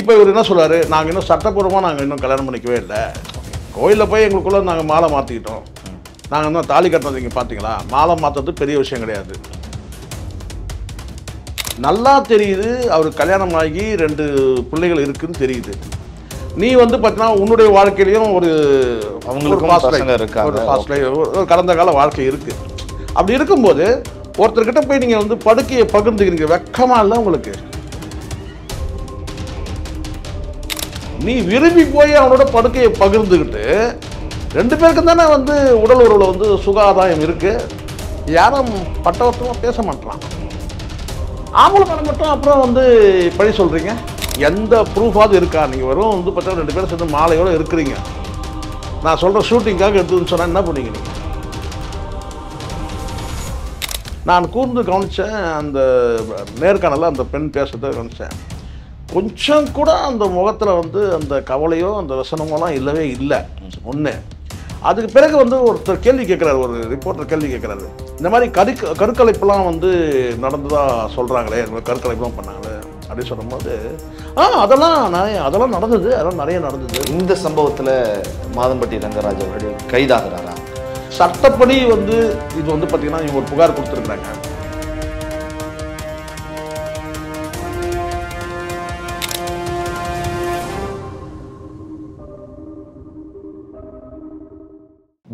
இப்போ இவர் என்ன சொல்றாரு, நாங்கள் இன்னும் சட்டப்பூர்வமாக நாங்கள் இன்னும் கல்யாணம் பண்ணிக்கவே இல்லை, கோயிலில் போய் எங்களுக்குள்ளே நாங்கள் மாலை மாற்றிக்கிட்டோம், நாங்கள் இன்னும் தாலி கட்டினது இங்கே பார்த்தீங்களா, மாலை மாற்றுறது பெரிய விஷயம் கிடையாது. நல்லா தெரியுது அவர் கல்யாணம் ஆகி 2 பிள்ளைகள் இருக்குன்னு தெரியுது. நீ வந்து பார்த்தீங்கன்னா உன்னுடைய வாழ்க்கையிலையும் ஒரு கடந்த கால வாழ்க்கை இருக்கு. அப்படி இருக்கும்போது ஒருத்தர்கிட்ட போய் நீங்க வந்து படுக்கையை பகிர்ந்துக்கிறீங்க, வெக்கமா இல்லை உங்களுக்கு? நீ விரும்பி போய் அவனோட படுக்கையை பகிர்ந்துக்கிட்டு 2 பேருக்கும் தானே வந்து உடல் உறவுல வந்து சுகாதாரம் இருக்கு. யாரும் பட்டவர்த்தமாக பேச மாட்டான். ஆம்பளை பணம் மட்டும் அப்புறம் வந்து பழி சொல்றீங்க. எந்த ப்ரூஃபாவது இருக்கா? நீங்கள் வெறும் வந்து பார்த்தா 2 பேரும் சேர்ந்து மாலையோடு இருக்கிறீங்க, நான் சொல்கிற ஷூட்டிங்காக எடுத்துன்னு சொன்னால் என்ன பண்ணீங்க நீங்கள்? நான் கூர்ந்து கவனித்தேன், அந்த நேர்காணலில் அந்த பெண் பேசுறதை கவனித்தேன். கொஞ்சம் கூட அந்த முகத்தில் வந்து அந்த கவலையோ அந்த வசனமோலாம் இல்லவே இல்லை. ஒன்று. அதுக்கு பிறகு வந்து ஒருத்தர் கேள்வி கேட்குறாரு, ஒரு ரிப்போர்ட்டர் கேள்வி கேட்குறாரு, இந்த மாதிரி கருக்கலைப்பெல்லாம் வந்து நடந்ததாக சொல்கிறாங்களே, கருக்கலைப்பெல்லாம் பண்ணாங்களே அப்படின்னு சொல்லும்போது அதெல்லாம் நடந்தது, அதெல்லாம் நிறைய நடந்தது. இந்த சம்பவத்தில் மாதம்பட்டி ரங்கராஜ் அவர்கள் கைதாகிறாரா? சட்டப்படி வந்து இது வந்து பார்த்தீங்கன்னா இவங்க ஒரு புகார் கொடுத்துருக்குறாங்க.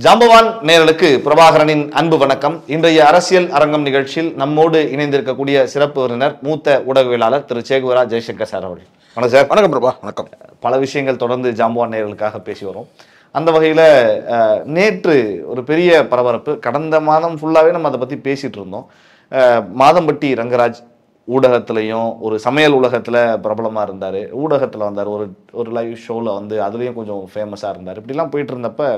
ஜாம்பவான் நேயர்களுக்கு பிரபாகரனின் அன்பு வணக்கம். இன்றைய அரசியல் அரங்கம் நிகழ்ச்சியில் நம்மோடு இணைந்திருக்கக்கூடிய சிறப்பு விருந்தினர் மூத்த ஊடகவியலாளர் திரு சேகுவரா ஜெய்சங்கர் சார் அவர்கள். வணக்கம் சார். வணக்கம் பிரபா. வணக்கம். பல விஷயங்கள் தொடர்ந்து ஜாம்பவான் நேயர்களுக்காக பேசி வரும். அந்த வகையில் நேற்று ஒரு பெரிய பரபரப்பு. கடந்த மாதம் ஃபுல்லாகவே நம்ம அதை பற்றி பேசிகிட்டு இருந்தோம். மாதம்பட்டி ரங்கராஜ் ஊடகத்துலேயும் ஒரு சமையல் உலகத்தில் பிரபலமாக இருந்தார், ஊடகத்தில் வந்தார், ஒரு லைவ் ஷோவில் வந்து அதுலேயும் கொஞ்சம் ஃபேமஸாக இருந்தார். இப்படிலாம் போயிட்டு இருந்தப்ப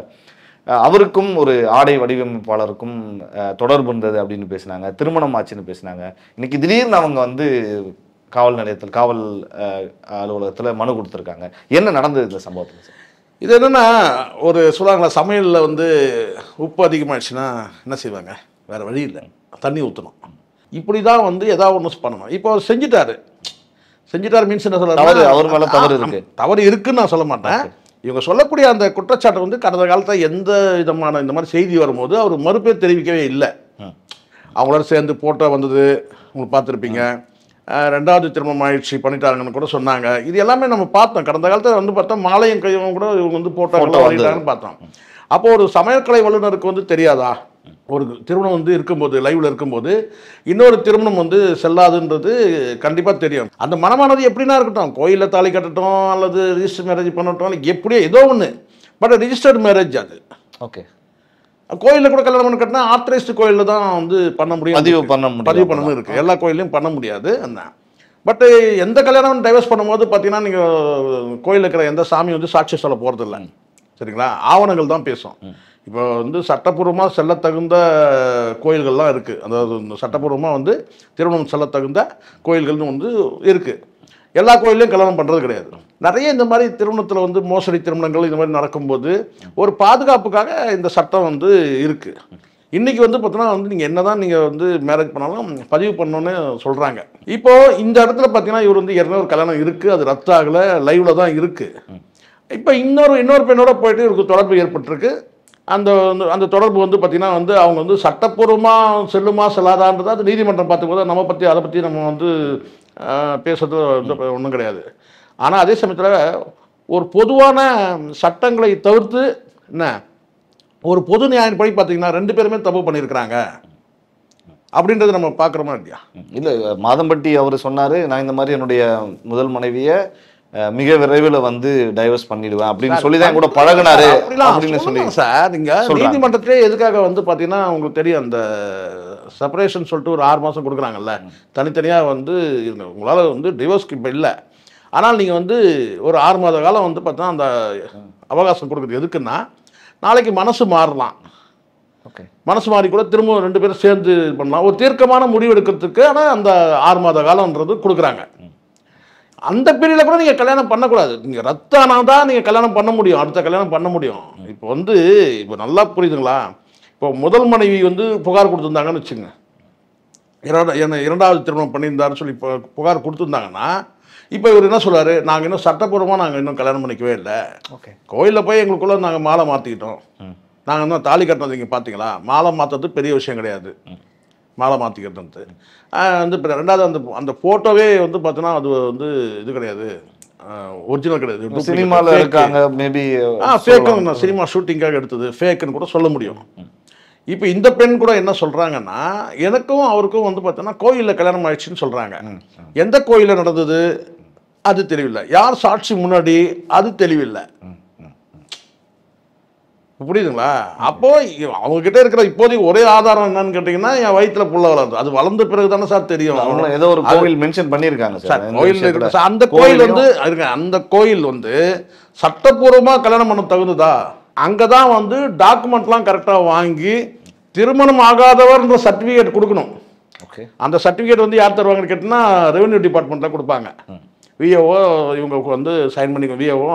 அவருக்கும் ஒரு ஆடை வடிவமைப்பாளருக்கும் தொடர்பு இருந்தது அப்படின்னு பேசினாங்க, திருமணம் ஆச்சுன்னு பேசினாங்க. இன்னைக்கு திடீர்னு அவங்க வந்து காவல் நிலையத்தில், காவல் அலுவலகத்தில் மனு கொடுத்துருக்காங்க. என்ன நடந்தது இந்த சம்பவத்தில் சார்? இது என்னென்னா, ஒரு சொல்லுவாங்களா, சமையலில் வந்து உப்பு அதிகமாகிடுச்சுன்னா என்ன செய்வாங்க, வேறு வழி இல்லை, தண்ணி ஊற்றணும். இப்படி தான் வந்து ஏதாவது ஒன்று பண்ணணும். இப்போ அவர் செஞ்சிட்டாரு மீன்ஸ் என்ன சொல்ல, அவர் மேலே தவறு இருக்குன்னு நான் சொல்ல மாட்டேன். இவங்க சொல்லக்கூடிய அந்த குற்றச்சாட்டு வந்து கடந்த காலத்தில் எந்த விதமான இந்த மாதிரி செய்தி வரும்போது அவர் மறுப்பே தெரிவிக்கவே இல்லை. அவங்களோட சேர்ந்து போட்டோ வந்தது உங்களுக்கு பார்த்துருப்பீங்க, 2வது திருமணம் ஆயிடுச்சு பண்ணிட்டாங்கன்னு கூட சொன்னாங்க. இது எல்லாமே நம்ம பார்த்தோம். கடந்த காலத்தில் வந்து பார்த்தா மாலையும் கையும் கூட இவங்க வந்து போட்டோ வாங்கிட்டாங்கன்னு பார்த்தோம். அப்போ ஒரு சமையற்கலை வல்லுநருக்கு வந்து தெரியாதா, ஒரு திருமணம் வந்து இருக்கும்போது, லைவ்ல இருக்கும்போது இன்னொரு திருமணம் வந்து செல்லாதுன்றது கண்டிப்பாக தெரியும். அந்த மனமானது எப்படின்னா இருக்கட்டும், கோயிலில் தாலி கட்டட்டும் அல்லது ரிஜிஸ்டர் மேரேஜ் பண்ணட்டும், எப்படியோ ஏதோ ஒன்று, பட் ரிஜிஸ்டர்டு மேரேஜ் அது ஓகே. கோயிலில் கூட கல்யாணம் பண்ண கட்டினா ஆத்தரைஸ்டு கோயிலில் தான் வந்து பண்ண முடியும், பதிவு பண்ணணும் இருக்குது. எல்லா கோயிலையும் பண்ண முடியாது. பட்டு எந்த கல்யாணம் டைவர்ஸ் பண்ணும்போது பார்த்தீங்கன்னா நீங்கள் கோயிலில் இருக்கிற எந்த சாமி வந்து சாட்சி சொல்ல போகிறது இல்லை, சரிங்களா? ஆவணங்கள் தான் பேசும். இப்போ வந்து சட்டப்பூர்வமாக செல்ல தகுந்த கோயில்கள்லாம் இருக்குது, அதாவது சட்டப்பூர்வமாக வந்து திருமணம் செல்ல தகுந்த கோயில்கள்னு வந்து இருக்குது. எல்லா கோயிலையும் கல்யாணம் பண்ணுறது கிடையாது. நிறைய இந்த மாதிரி திருமணத்தில் வந்து மோசடி திருமணங்கள் இந்த மாதிரி நடக்கும்போது ஒரு பாதுகாப்புக்காக இந்த சட்டம் வந்து இருக்குது. இன்றைக்கி வந்து பார்த்தீங்கன்னா வந்து நீங்கள் என்ன தான் நீங்கள் வந்து மேரேஜ் பண்ணாலும் பதிவு பண்ணணுன்னு சொல்கிறாங்க. இப்போது இந்த இடத்துல பார்த்தீங்கன்னா இவர் வந்து ஏற்கனவே ஒரு கல்யாணம் இருக்குது, அது ரத்து ஆகலை, லைவில் தான் இருக்குது. இப்போ இன்னொரு பெண்ணோட போயிட்டு இவருக்கு தொடர்பு ஏற்பட்டிருக்கு. அந்த தொடர்பு வந்து பார்த்திங்கன்னா வந்து அவங்க வந்து சட்டப்பூர்வமாக செல்லுமா செல்லாதான்றது அது நீதிமன்றம் பார்த்துக்கோது. நம்ம பற்றி அதை பற்றி நம்ம வந்து பேசுறது ஒன்றும் கிடையாது. ஆனால் அதே சமயத்தில் ஒரு பொதுவான சட்டங்களை தவிர்த்து என்ன ஒரு பொது நியாயப்படி பார்த்தீங்கன்னா 2 பேருமே தப்பு பண்ணியிருக்கிறாங்க அப்படின்றது நம்ம பார்க்குறோமா இல்லையா? இல்லை, மாதம்பட்டி அவர் சொன்னார், நான் இந்த மாதிரி என்னுடைய முதல் மனைவியை மிக விரைவில் வந்து டைவர்ஸ் பண்ணிடுவேன் அப்படின்னு சொல்லி தான் கூட பழகினாரு அப்படின்னு சொல்லி சார். நீங்கள் நீதிமன்றத்திலே எதுக்காக வந்து பார்த்தீங்கன்னா உங்களுக்கு தெரியும், அந்த செப்பரேஷன் சொல்லிட்டு ஒரு 6 மாதம் கொடுக்குறாங்கல்ல, தனித்தனியாக வந்து உங்களால் வந்து டிவோர்ஸ்க்கு இப்போ இல்லை. ஆனால் நீங்கள் வந்து ஒரு 6 மாத காலம் வந்து பார்த்தீங்கன்னா அந்த அவகாசம் கொடுக்குறது எதுக்குன்னா, நாளைக்கு மனசு மாறலாம், மனசு மாறி கூட திரும்ப 2 பேரும் சேர்ந்து பண்ணலாம், ஒரு தீர்க்கமான முடிவு எடுக்கிறதுக்கு. ஆனால் அந்த 6 மாத காலம்ன்றது கொடுக்குறாங்க. அந்த பீரியடில் கூட நீங்கள் கல்யாணம் பண்ணக்கூடாது. நீங்கள் ரத்தானால் தான் நீங்கள் கல்யாணம் பண்ண முடியும், அடுத்த கல்யாணம் பண்ண முடியும். இப்போ வந்து இப்போ நல்லா புரியுதுங்களா? இப்போ முதல் மனைவி வந்து புகார் கொடுத்துருந்தாங்கன்னு வச்சுங்க, இரண்டாவது திருமணம் பண்ணியிருந்தாருன்னு சொல்லி புகார் கொடுத்துருந்தாங்கன்னா இப்போ இவர் என்ன சொல்றாரு, நாங்கள் இன்னும் சட்டப்பூர்வமாக நாங்கள் இன்னும் கல்யாணம் பண்ணிக்கவே இல்லை, ஓகே, கோயிலில் போய் எங்களுக்குள்ள நாங்கள் மாலை மாற்றிக்கிட்டோம், நாங்கள் இன்னும் தாலி கட்டினது இங்கே பார்த்தீங்களா, மாலை மாற்றுறது பெரிய விஷயம் கிடையாது, மாலை மாற்றிக்கிறது வந்து இப்போ ரெண்டாவது அந்த ஃபோட்டோவே வந்து பார்த்தீங்கன்னா அது வந்து இது கிடையாது, ஒரிஜினல் கிடையாது, சினிமாவில் இருக்காங்க மேபி ஃபேக்குன்னு சினிமா ஷூட்டிங்காக எடுத்தது ஃபேக்குன்னு கூட சொல்ல முடியும். இப்போ இந்த பெண் கூட என்ன சொல்கிறாங்கன்னா, எனக்கும் அவருக்கும் வந்து பார்த்தோன்னா கோயிலில் கல்யாணம் ஆயிடுச்சுன்னு சொல்கிறாங்க. எந்த கோயிலில் நடந்தது அது தெளிவில்லை, யார் சாட்சி முன்னாடி அது தெளிவில்லை. புரியுதுங்களா? அப்போ அவங்க கிட்ட இருக்கிற இப்போதைக்கு ஒரே ஆதாரம் என்னன்னு கேட்டீங்கன்னா, என் வயிற்றுல புள்ள வளருது, அது வளர்ந்த பிறகு தானே சார் தெரியும். ஏதோ ஒரு கோவில் மென்ஷன் பண்ணியிருக்காங்க சார், கோயில் இருக்கிற அந்த கோயில் வந்து அந்த கோயில் வந்து சட்டப்பூர்வமாக கல்யாணம் பண்ண தகுந்ததா, அங்கதான் வந்து டாக்குமெண்ட்லாம் கரெக்டாக வாங்கி திருமணம் ஆகாதவர்ன்ற சர்டிஃபிகேட் கொடுக்கணும். அந்த சர்டிஃபிகேட் வந்து யார் தருவாங்கன்னு கேட்டிங்கன்னா ரெவென்யூ டிபார்ட்மெண்ட்டில் கொடுப்பாங்க. விஏஓ இவங்க வந்து சைன் பண்ணி, விஏஓ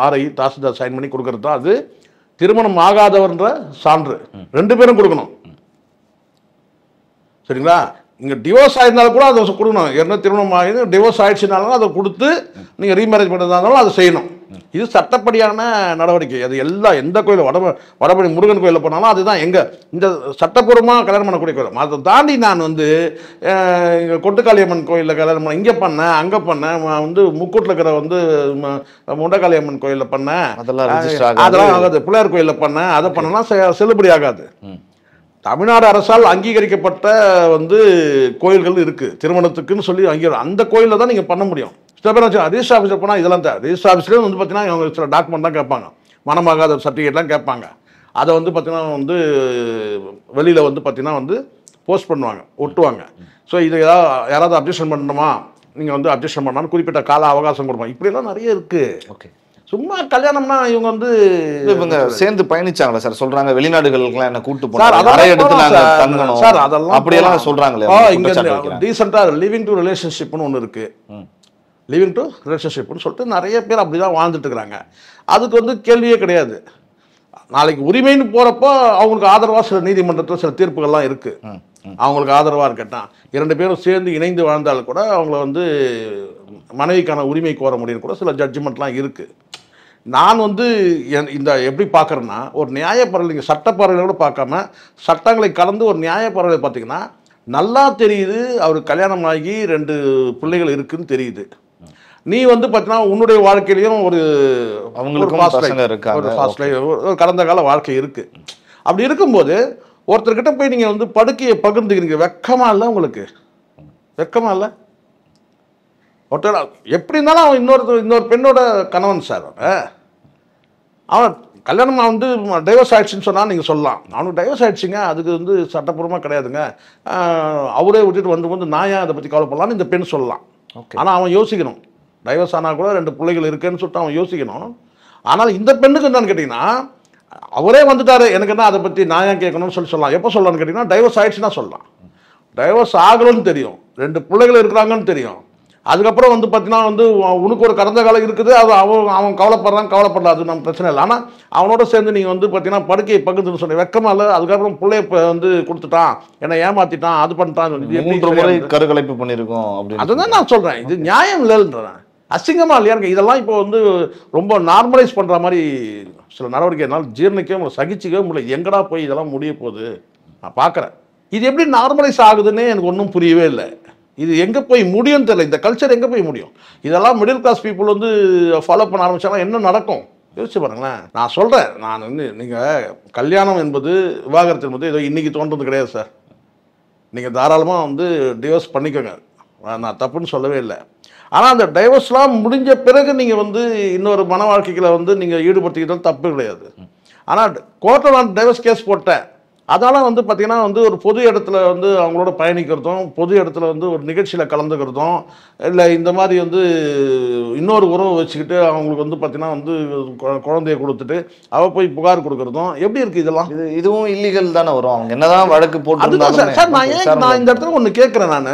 ஆர்ஐ தாசில்தார் சைன் பண்ணி கொடுக்கறது தான் அது திருமணம் ஆகாதவர்ன்ற சான்று. 2 பேரும் கொடுக்கணும். சரிங்களா? இங்கே டிவோர்ஸ் ஆயிருந்தாலும் கூட அதை கொடுக்கணும். என்ன திருமணம் ஆகி டிவோர்ஸ் ஆயிடுச்சுனாலும் அதை கொடுத்து நீங்கள் ரீமேரேஜ் பண்ணுறதாலும் அதை செய்யணும். இது சட்டப்படியான நடவடிக்கை. அது எந்த கோயிலும் வடபழனி முருகன் கோயிலில் போனாலும் அதுதான் எங்கள் இந்த சட்டப்பூர்வமாக கல்யாணம் பண்ணக்கூடிய கோயில். அதை தாண்டி நான் வந்து இங்கே கொட்டுக்காளியம்மன் கோயிலில் கல்யாணம் பண்ணேன், இங்கே பண்ணேன், அங்கே பண்ணேன், வந்து முக்கூட்டில் இருக்கிற வந்து முண்டக்காளியம்மன் கோயிலில் பண்ணேன், அதெல்லாம் ஆகாது. பிள்ளையார் கோயிலில் பண்ணேன், அதை பண்ணனா செல்லுபடி ஆகாது. தமிழ்நாடு அரசால் அங்கீகரிக்கப்பட்ட வந்து கோயில்கள் இருக்குது திருமணத்துக்குன்னு சொல்லி அந்த கோயிலில் தான் நீங்கள் பண்ண முடியும். சில பேர் வச்சு ரிஜிஸ்டர் ஆஃபீஸில் போனால் இதெல்லாம் தேவை. ரிஜிஸ்டர் ஆஃபீஸ்லேயும் வந்து பார்த்தீங்கன்னா அவங்க சில டாக்குமெண்ட்லாம் கேட்பாங்க, மனமாகாத சர்டிஃபிகேட்லாம் கேட்பாங்க. அதை வந்து பார்த்தீங்கன்னா வந்து வெளியில் வந்து பார்த்தீங்கன்னா வந்து போஸ்ட் பண்ணுவாங்க, ஒட்டுவாங்க. ஸோ இதை யாராவது அப்ஜெக்ஷன் பண்ணணுமா, நீங்கள் வந்து அப்ஜெக்ஷன் பண்ணாலும் குறிப்பிட்ட கால அவகாசம் கொடுப்பாங்க. இப்படியெல்லாம் நிறைய இருக்குது. ஓகே, சும்மா கல்யாணம்னா இவங்க வந்து இவங்க சேர்ந்து பயணிச்சாங்களா சார்? சொல்றாங்க வெளிநாடுகளுக்குலாம் என்ன கூட்டு போனாங்க, நிறைய இடத்துல தங்கணும் சார், அதெல்லாம் அப்படியெல்லாம் சொல்றாங்களே. இங்க டீசெண்டா லிவிங் டு ரிலேஷன்ஷிப்னு ஒன்று இருக்கு. லிவிங் டு ரிலேஷன்ஷிப்னு சொல்லிட்டு நிறைய பேர் அப்படிதான் வாழ்ந்துட்டு இருக்கிறாங்க. அதுக்கு வந்து கேள்வியே கிடையாது. நாளைக்கு உரிமைன்னு போறப்போ அவங்களுக்கு ஆதரவா சில நீதிமன்றத்தில் சில தீர்ப்புகள்லாம் இருக்கு. அவங்களுக்கு ஆதரவா இருக்கட்டான் 2 பேரும் சேர்ந்து இணைந்து வாழ்ந்தாலும் கூட அவங்கள வந்து மனைவிக்கான உரிமை கோர முடியும் கூட சில ஜட்ஜ்மெண்ட்லாம் இருக்கு. நான் வந்து இந்த எப்படி பார்க்குறேன்னா, ஒரு நியாயப்பறவை, நீங்கள் சட்டப்பறவையோடு பார்க்காம சட்டங்களை கலந்து ஒரு நியாயப்பறவை பார்த்தீங்கன்னா நல்லா தெரியுது. அவருக்கு கல்யாணம் ஆகி 2 பிள்ளைகள் இருக்குன்னு தெரியுது. நீ வந்து பார்த்தீங்கன்னா உன்னுடைய வாழ்க்கையிலையும் ஒரு கடந்த கால வாழ்க்கை இருக்கு. அப்படி இருக்கும்போது ஒருத்தர்கிட்ட போய் நீங்கள் வந்து படுக்கையை பகிர்ந்துக்கிறீங்க, வெக்கமா இல்லை உங்களுக்கு? வெக்கமா இல்லை? ஒருத்தர் எப்படி இருந்தாலும் அவன் இன்னொரு பெண்ணோட கணவன் சார். அவன் கல்யாணம் வந்து டைவர்ஸ் ஆயிடுச்சுன்னு சொன்னால் நீங்கள் சொல்லலாம், அவனுக்கு டைவர்ஸ் ஆயிடுச்சுங்க, அதுக்கு வந்து சட்டப்பூர்வமாக கிடையாதுங்க, அவரே விட்டுட்டு வந்து நான் ஏன் அதை பற்றி கவலைப்படலான்னு இந்த பெண் சொல்லலாம். ஆனால் அவன் யோசிக்கணும், டைவர்ஸ் ஆனால் கூட 2 பிள்ளைகள் இருக்குன்னு சொல்லிட்டு அவன் யோசிக்கணும். ஆனால் இந்த பெண்ணுக்கு என்னன்னு கேட்டிங்கன்னா, அவரே வந்துட்டாரு, எனக்கு என்ன அதை பற்றி நான் ஏன் கேட்கணும்னு சொல்லலாம். எப்போ சொல்லலாம்னு கேட்டிங்கன்னா டைவர்ஸ் ஆயிடுச்சுன்னா சொல்லலாம். டைவர்ஸ் ஆகலன்னு தெரியும், 2 பிள்ளைகள் இருக்கிறாங்கன்னு தெரியும். அதுக்கப்புறம் வந்து பார்த்தீங்கன்னா வந்து உனக்கு ஒரு கடந்த காலம் இருக்குது, அது அவன் கவலைப்படலாம், அது நம்ம பிரச்சனை இல்லை. ஆனால் அவனோட சேர்ந்து நீங்கள் வந்து பார்த்தீங்கன்னா படுக்கையை பகுந்துன்னு சொன்ன வெக்கமா இல்லை? அதுக்கப்புறம் பிள்ளைய வந்து கொடுத்துட்டான், என்னை ஏமாத்திட்டான், அது பண்ணிட்டான், 3 முறை கருக்கலைப்பு பண்ணியிருக்கோம் அப்படின்னு அதுதான் நான் சொல்கிறேன். இது நியாயம் இல்லைன்றேன், அசிங்கமா இல்லையா? இதெல்லாம் இப்போ வந்து ரொம்ப நார்மலைஸ் பண்ணுற மாதிரி சில நடவடிக்கை என்னால் ஜீர்ணிக்கவே முடியல, சகிச்சிக்கவே முடியல. எங்கடா போய் இதெல்லாம் முடிய போகுது நான் பார்க்குறேன். இது எப்படி நார்மலைஸ் ஆகுதுன்னு எனக்கு ஒன்றும் புரியவே இல்லை. இது எங்கே போய் முடியும்னு தெரியல, இந்த கல்ச்சர் எங்கே போய் முடியும்? இதெல்லாம் மிடில் கிளாஸ் பீப்புள் வந்து ஃபாலோ பண்ண ஆரம்பிச்சாங்கன்னா என்ன நடக்கும் யோசிச்சு பாருங்களேன். நான் சொல்கிறேன், நான் வந்து நீங்கள் கல்யாணம் என்பது விவாகரத்து என்பது ஏதோ இன்றைக்கி தோன்றது கிடையாது சார். நீங்கள் தாராளமாக வந்து டிவோர்ஸ் பண்ணிக்கோங்க, நான் தப்புன்னு சொல்லவே இல்லை. ஆனால் அந்த டைவர்ஸ்லாம் முடிஞ்ச பிறகு நீங்கள் வந்து இன்னொரு மன வாழ்க்கையில் வந்து நீங்கள் ஈடுபடுத்திக்கிட்டாலும் தப்பு கிடையாது. ஆனால் கோர்ட்டில் நான் டைவர்ஸ் கேஸ் போட்டேன், அதனால் வந்து பார்த்திங்கன்னா வந்து ஒரு பொது இடத்துல வந்து அவங்களோட பயணிக்கிறதும், பொது இடத்துல வந்து ஒரு நிகழ்ச்சியில் கலந்துக்கிறதும், இல்லை இந்த மாதிரி வந்து இன்னொரு உறவை வச்சுக்கிட்டு அவங்களுக்கு வந்து பார்த்திங்கன்னா வந்து குழந்தைய கொடுத்துட்டு அவள் போய் புகார் கொடுக்குறதும் எப்படி இருக்குது? இதெல்லாம் இதுவும் இல்லீகல் தானே வரும். அவங்க என்னதான் வழக்கு போட்டு அதுதான் சார். நான் இந்த இடத்துல ஒன்று கேட்குறேன், நான்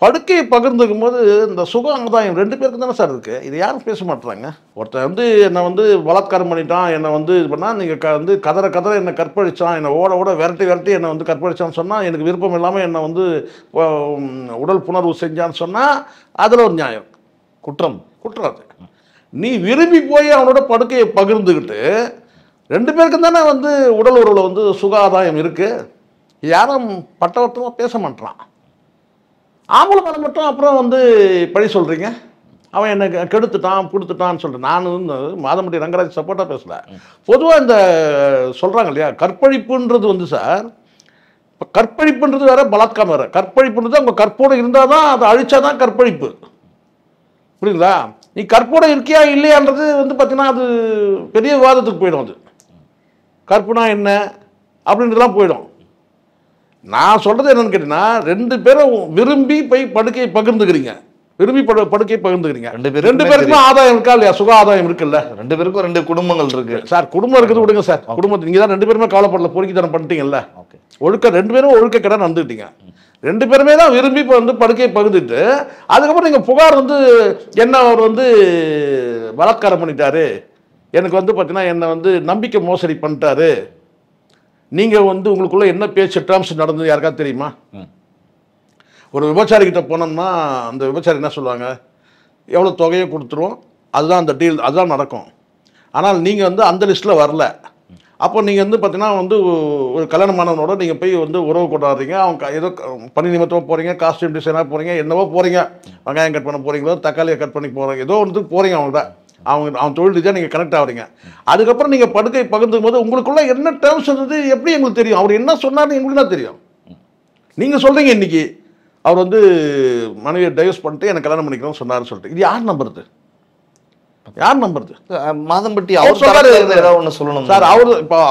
படுக்கையை பகிர்ந்துக்கும் போது இந்த சுக ஆதாயம் 2 பேருக்கு தானே சார் இருக்குது. இது யாரும் பேச மாட்டுறாங்க. ஒருத்தன் வந்து என்னை வந்து பலாத்காரம் பண்ணிட்டான், என்னை வந்து இது பண்ணால் நீங்கள் வந்து கதற என்னை கற்பழிச்சான், என்னை ஓட விரட்டி என்னை வந்து கற்பழிச்சான்னு சொன்னால், எனக்கு விருப்பம் இல்லாமல் என்னை வந்து உடல் புணர்வு செஞ்சான்னு சொன்னால் அதில் ஒரு நியாயம். குற்றம் அது. நீ விரும்பி போய் அவனோட படுக்கையை பகிர்ந்துக்கிட்டு 2 பேருக்கும் தானே வந்து உடல் உறவில் வந்து சுகாதாயம் இருக்குது. யாரும் பட்டவர்த்தமாக பேச மாட்டான். ஆம்பளை மேலே மட்டும் அப்புறம் வந்து பழி சொல்கிறீங்க. அவன் என்னை கெடுத்துட்டான் கொடுத்துட்டான்னு சொல்லிட்டு. நான் வந்து மாதம்பட்டி ரங்கராஜ் சப்போர்ட்டாக பேசலை. பொதுவாக இந்த சொல்கிறாங்க இல்லையா, கற்பழிப்புன்றது வந்து சார், இப்போ கற்பழிப்புன்றது வேறு, பலாத்காரம் வேறு. கற்பழிப்புன்றது அவங்க கற்போடு இருந்தால் தான், அதை அழிச்சா தான் கற்பழிப்பு. புரியுங்களா? நீ கற்போடு இருக்கியா இல்லையான்றது வந்து பார்த்தீங்கன்னா அது பெரிய விவாதத்துக்கு போயிடும். அது கற்புனா என்ன அப்படின்றதுலாம் போயிடும். நான் சொல்கிறது என்னென்னு கேட்டிங்கன்னா, 2 பேரும் விரும்பி போய் படுக்கையை பகிர்ந்துக்கிறீங்க. விரும்பி படுக்கையை பகிர்ந்துக்கிறீங்க. 2 பேருக்குமே ஆதாயம் இருக்கா இல்லையா? சுக ஆதாயம் இருக்குல்ல? 2 பேருக்கும் 2 குடும்பங்கள் இருக்கு சார். குடும்பம் இருக்குது விடுங்க சார். குடும்பத்தை நீங்கள் தான் 2 பேருமே கவலைப்படல, பொறுக்கித்தனம் பண்ணிட்டீங்கல்ல. ஒழுக்க 2 பேரும் ஒழுக்க கடை நடந்துக்கிட்டீங்க. 2 பேருமே தான் விரும்பி இப்போ வந்து படுக்கையை பகிர்ந்துட்டு, அதுக்கப்புறம் நீங்கள் புகார் வந்து என்ன அவர் வந்து பலாத்காரம் பண்ணிட்டாரு, எனக்கு வந்து பார்த்தீங்கன்னா என்னை வந்து நம்பிக்கை மோசடி பண்ணிட்டாரு, நீங்கள் வந்து உங்களுக்குள்ள என்ன பேச்சு டேர்ம்ஸ் நடந்தது யாருக்காவது தெரியுமா? ஒரு விபச்சாரிக்கிட்ட போனோம்னா அந்த விபச்சாரி என்ன சொல்லுவாங்க, எவ்வளோ தொகையை கொடுத்துருவோம், அதுதான் அந்த டீல், அதுதான் நடக்கும். ஆனால் நீங்கள் வந்து அந்த லிஸ்ட்டில் வரல. அப்போ நீங்கள் வந்து பார்த்தீங்கன்னா வந்து ஒரு கல்யாணமானவனோட நீங்கள் போய் வந்து உறவு கொண்டாடுறீங்க. அவங்க ஏதோ பணி நிமித்தமாக போகிறீங்க, காஸ்டியூம் டிசைனாக போகிறீங்க, என்னவோ போகிறீங்க, வெங்காயம் கட் பண்ண போகிறீங்களோ தக்காளியை கட் பண்ணி போகிறீங்க, ஏதோ ஒன்று போகிறீங்க. அவன் தொழில் ரீதியாக நீங்கள் கனெக்ட் ஆகிறீங்க. அதுக்கப்புறம் நீங்கள் படுக்கை பகிர்ந்துக்கும் போது உங்களுக்குள்ள என்ன டேர்ம்ஸ் இருந்தது எப்படி எங்களுக்கு தெரியும்? அவர் என்ன சொன்னார்னு எங்களுக்கு தான் தெரியும். நீங்கள் சொல்கிறீங்க இன்றைக்கி அவர் வந்து மனைவியை டைவர்ஸ் பண்ணிட்டு எனக்கு கல்யாணம் பண்ணிக்கணும்னு சொன்னார்னு சொல்லிட்டு. இது யார் நம்புறது? மாதம்பட்டி அவர் சொல்றாரு ஏதாவது ஒன்று சொல்லணும் சார்.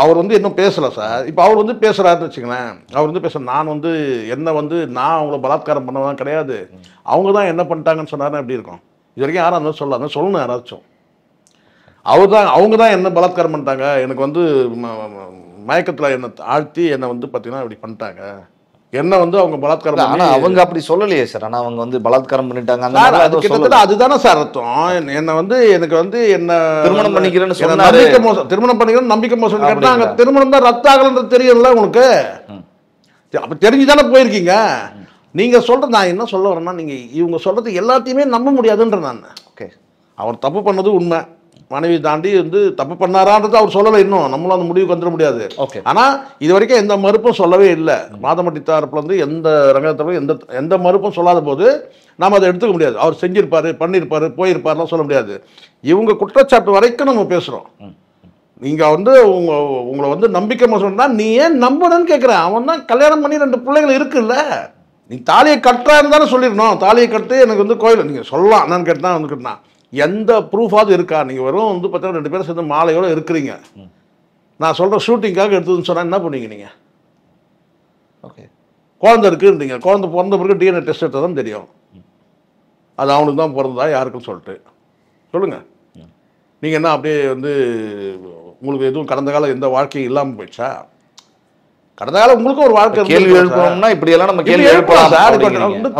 அவர் வந்து இன்னும் பேசலை சார். இப்போ அவர் வந்து பேசுகிறாருன்னு வச்சுங்களேன். அவர் வந்து நான் வந்து என்ன வந்து நான் அவங்கள பலாத்காரம் பண்ணதான் கிடையாது, அவங்க தான் என்ன பண்ணிட்டாங்கன்னு சொன்னாருன்னா எப்படி இருக்கும்? இது வரைக்கும் யாரும் அந்த சொல்லலாம் சொல்லணும் யாராச்சும். அவங்க தான் என்ன பலாத்காரம் பண்ணிட்டாங்க, எனக்கு வந்து மயக்கத்தில் என்னை ஆழ்த்தி என்னை வந்து பார்த்தீங்கன்னா இப்படி பண்ணிட்டாங்க, என்ன வந்து அவங்க பலாத்காரம். ஆனால் அவங்க அப்படி சொல்லலையே சார். ஆனால் அவங்க வந்து பலாத்காரம் பண்ணிட்டாங்க. கிட்டத்தட்ட அதுதானே சார் அர்த்தம். என்னை வந்து எனக்கு வந்து என்ன திருமணம் பண்ணிக்கிறேன்னு நம்பிக்கை மோசம், திருமணம் பண்ணிக்கிறேன்னு நம்பிக்கை மோசம் கேட்டாங்க. திருமணம் தான் ரத்த ஆகலன்றது தெரியும்ல உங்களுக்கு. அப்போ தெரிஞ்சு தானே போயிருக்கீங்க. நீங்கள் சொல்கிறது நான் என்ன சொல்ல வரேன்னா, நீங்கள் இவங்க சொல்கிறது எல்லாத்தையுமே நம்ப முடியாதுன்ற நான். ஓகே, அவர் தப்பு பண்ணது உண்மை, மனைவி தாண்டி வந்து தப்பு பண்ணாரான்றது அவர் சொல்லலை. இன்னும் நம்மளும் அந்த முடிவுக்கு வந்துட முடியாது. ஓகே. ஆனால் இது வரைக்கும் எந்த மறுப்பும் சொல்லவே இல்லை. மாதம்பட்டி தரப்புல இருந்து எந்த ரங்கத்தில் எந்த மறுப்பும் சொல்லாத போது நாம் அதை எடுத்துக்க முடியாது. அவர் செஞ்சிருப்பாரு, பண்ணியிருப்பாரு, போயிருப்பாருலாம் சொல்ல முடியாது. இவங்க குற்றச்சாட்டு வரைக்கும் நம்ம பேசுகிறோம். நீங்கள் வந்து உங்களை வந்து நம்பிக்கை மோசம்னா நீ ஏன் நம்பணும்னு கேட்குறேன். அவன் தான் கல்யாணம் பண்ணி 2 பிள்ளைகள் இருக்குல்ல, நீ தாலியை கட்டுறான்னு தானே சொல்லிடணும். தாலியை கட்டு எனக்கு வந்து கோயில் நீங்கள் சொல்லலாம். என்னன்னு கேட்டால் வந்து கேட்டான் எந்த ப்ரூஃபாவது இருக்கா? நீங்கள் வெறும் வந்து பார்த்தீங்கன்னா 2 பேரும் சேர்ந்து மாலையோடு இருக்கிறீங்க, நான் சொல்கிற ஷூட்டிங்காக எடுத்ததுன்னு சொன்னால் என்ன பண்ணுவீங்க நீங்கள்? ஓகே, குழந்தை இருக்குன்றீங்க, குழந்தை பிறந்த பிறகு டிஎன்ஏ டெஸ்ட் எடுத்தால் தான் தெரியும் அது அவனுக்கு தான் பிறந்ததா யாருக்குன்னு சொல்லிட்டு. சொல்லுங்கள். நீங்கள் என்ன அப்படியே வந்து உங்களுக்கு எதுவும் கடந்த காலம் எந்த வாழ்க்கையும் இல்லாமல் போயிடுச்சா? கடந்த காலம் உங்களுக்கும் ஒரு வாழ்க்கை கேள்வி எழுப்பணும்னா இப்படியெல்லாம் நம்ம கேள்வி எழுப்பலாம் சார்.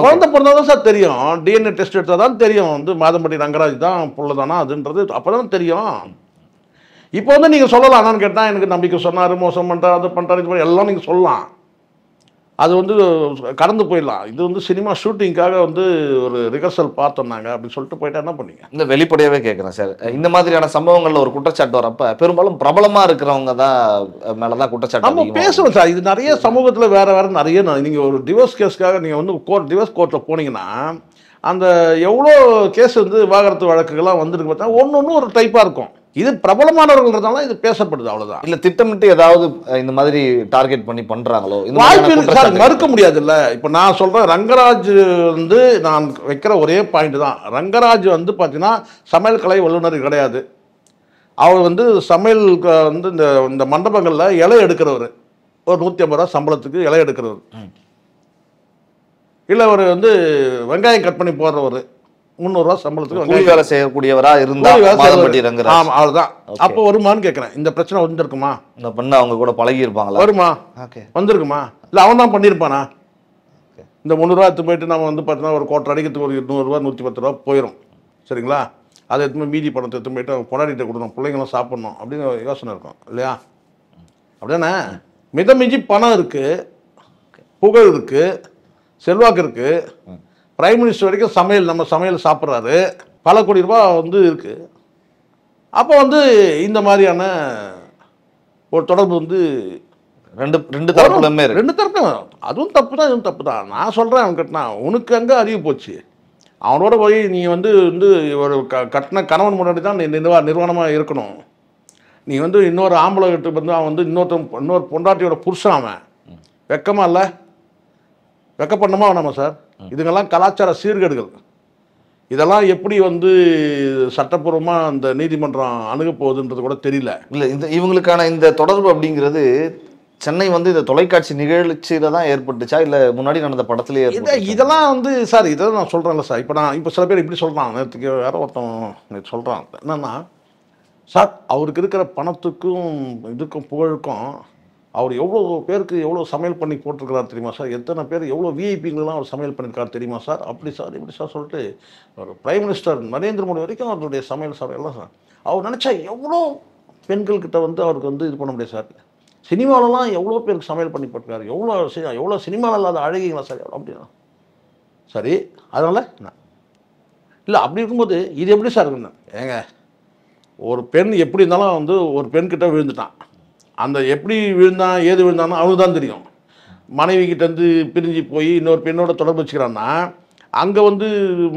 குழந்தை பிறந்தாதான் சார் தெரியும், டிஎன்ஏ டெஸ்ட் எடுத்தால் தான் தெரியும் வந்து மாதம்பட்டி ரங்கராஜ் தான் புள்ளதானா அதுன்றது அப்போ தான் தெரியும். இப்போ வந்து நீங்கள் சொல்லலாம். என்னன்னு கேட்டால் எனக்கு நம்பிக்கை சொன்னார், மோசம் பண்ணுறாரு, அது பண்ணுறாரு, இது மாதிரி எல்லாம் நீங்கள் சொல்லலாம். அது வந்து கடந்து போயிடலாம். இது வந்து சினிமா ஷூட்டிங்காக வந்து ஒரு ரிஹர்சல் பார்த்தோம்னாங்க அப்படின்னு சொல்லிட்டு போயிட்டா என்ன பண்ணீங்க? இந்த வெளிப்படையாகவே கேட்குறேன் சார். இந்த மாதிரியான சம்பவங்களில் ஒரு குற்றச்சாட்டு வரப்ப பெரும்பாலும் பிரபலமாக இருக்கிறவங்க தான் மேலே தான் குற்றச்சாட்டு நம்ம பேசுகிறோம் சார். இது நிறைய சமூகத்தில் வேறு நிறைய நீங்கள் ஒரு டிவோர்ஸ் கேஸ்க்காக நீங்கள் வந்து டிவோர்ஸ் கோர்ட்டில் போனீங்கன்னா அந்த எவ்வளோ கேஸ் வந்து விவாகரத்து வழக்குகள்லாம் வந்துருக்கு பார்த்தா ஒன்று ஒரு டைப்பாக இருக்கும். இது பிரபலமானவர்கள்ன்றதால இது பேசப்படுது, அவ்வளவுதான். இல்ல திட்டமிட்டு ஏதாவது இந்த மாதிரி டார்கெட் பண்ணி பண்றாங்களோ? வாய்ப்பு மறுக்க முடியாது இல்ல. இப்ப நான் சொல்றேன், ரங்கராஜ் வந்து நான் வைக்கிற ஒரே பாயிண்ட் தான், ரங்கராஜ் வந்து பாத்தீங்கன்னா சமையல் கலை வல்லுநர் கிடையாது. அவர் வந்து சமையல் வந்து இந்த மண்டபங்கள்ல இலை எடுக்கிறவர், ஒரு 150 ரூபா சம்பளத்துக்கு இலை எடுக்கிறவர், இல்ல அவர் வந்து வெங்காயம் கட் பண்ணி போடுறவர், 300 ரூபா சம்பளத்துக்கு வேலை செய்யக்கூடியவரா இருந்தா அவ்வளவுதான். அப்போ வருமானு கேட்கிறேன். இந்த பிரச்சனை வந்திருக்குமா? இந்த பண்ண அவங்க கூட பழகி இருப்பாங்களா? வருமா? வந்திருக்குமா? இல்ல அவன் தான் பண்ணிருப்பானா? இந்த 300 எடுத்து போயிட்டு நம்ம வந்து பார்த்தீங்கன்னா ஒரு கோட்டை அடிக்கிறதுக்கு ஒரு 100 ரூபா 110 ரூபா போயிடும். சரிங்களா? அதை எடுத்து மீதி பணத்தை எடுத்து போயிட்டு அவங்க பொண்டாட்டிகிட்ட கொடுக்கணும், பிள்ளைங்களும் சாப்பிட்ணும் அப்படின்னு யோசனை இருக்கும் இல்லையா? அப்படிதானே? மிதமிஞ்சி பணம் இருக்குது, புகழ் இருக்குது, செல்வாக்கு இருக்குது, பிரைம் மினிஸ்டர் வரைக்கும் நம்ம சமையல் சாப்பிட்றாரு, பல கோடி ரூபா வந்து இருக்குது. அப்போ வந்து இந்த மாதிரியான ஒரு தொடர்பு வந்து ரெண்டு தரப்புலையுமே அதுவும் தப்பு தான், இதுவும் தப்பு தான். நான் சொல்கிறேன், அவன் கட்டினா உனக்கு அங்கே அறிவு போச்சு. அவனோட போய் நீ வந்து ஒரு கட்டின கணவன் முன்னாடி தான் நீ நிர்வாணமாக இருக்கணும். நீ வந்து இன்னொரு ஆம்பளை கிட்ட வந்து அவன் வந்து இன்னொரு பொண்டாட்டியோட புருஷன், அவன் வெக்கமா இல்லை? வெக்கப்படணுமா வேணாமா சார்? இதுங்கெல்லாம் கலாச்சார சீர்கேடுகள். இதெல்லாம் எப்படி வந்து சட்டப்பூர்வமாக அந்த நீதிமன்றம் அணுக போகுதுன்றது கூட தெரியல. இல்லை, இவங்களுக்கான இந்த தொடர்பு அப்படிங்கிறது சென்னை வந்து இந்த தொலைக்காட்சி நிகழ்ச்சியில தான் ஏற்பட்டுச்சா, இல்லை முன்னாடி நடந்த படத்துலேயே? இதெல்லாம் வந்து சார், இதை நான் சொல்கிறேன்ல சார். இப்போ சில பேர் இப்படி சொல்கிறான், நேற்றுக்கு வேற ஒருத்தன் சொல்கிறான் என்னன்னா, சார் அவருக்கு இருக்கிற பணத்துக்கும் இதுக்கும் புகழுக்கும் அவர் எவ்வளோ பேருக்கு எவ்வளோ சமையல் பண்ணி போட்டிருக்கிறார் தெரியுமா சார்? எத்தனை பேர் எவ்வளோ விஐபிங்களெலாம் அவர் சமையல் பண்ணியிருக்காரு தெரியுமா சார்? அப்படி சார் இப்படி சார் சொல்லிட்டு ஒரு பிரைம் மினிஸ்டர் நரேந்திர மோடி வரைக்கும் அவருடைய சமையல் எல்லாம் சார் அவர் நினச்சா எவ்வளோ பெண்கள்கிட்ட வந்து அவருக்கு வந்து இது பண்ண முடியாது சார். சினிமாலலாம் எவ்வளோ பேருக்கு சமையல் பண்ணி போட்டிருக்காரு, எவ்வளோ சினிமாவில் இல்லாத அழகிங்களா சார் அப்படின்னா. சரி, அதனால் இல்லை அப்படி இருக்கும்போது இது எப்படி சார் இருக்குன்னு ஏங்க, ஒரு பெண் எப்படி இருந்தாலும் வந்து ஒரு பெண்கிட்ட விழுந்துட்டான், அந்த எப்படி விழுந்தான் ஏது விழுந்தானோ அவனுக்கு தான் தெரியும். மனைவி கிட்டேருந்து பிரிஞ்சு போய் இன்னொரு பெண்ணோட தொடர்பு வச்சுக்கிறான்னா அங்கே வந்து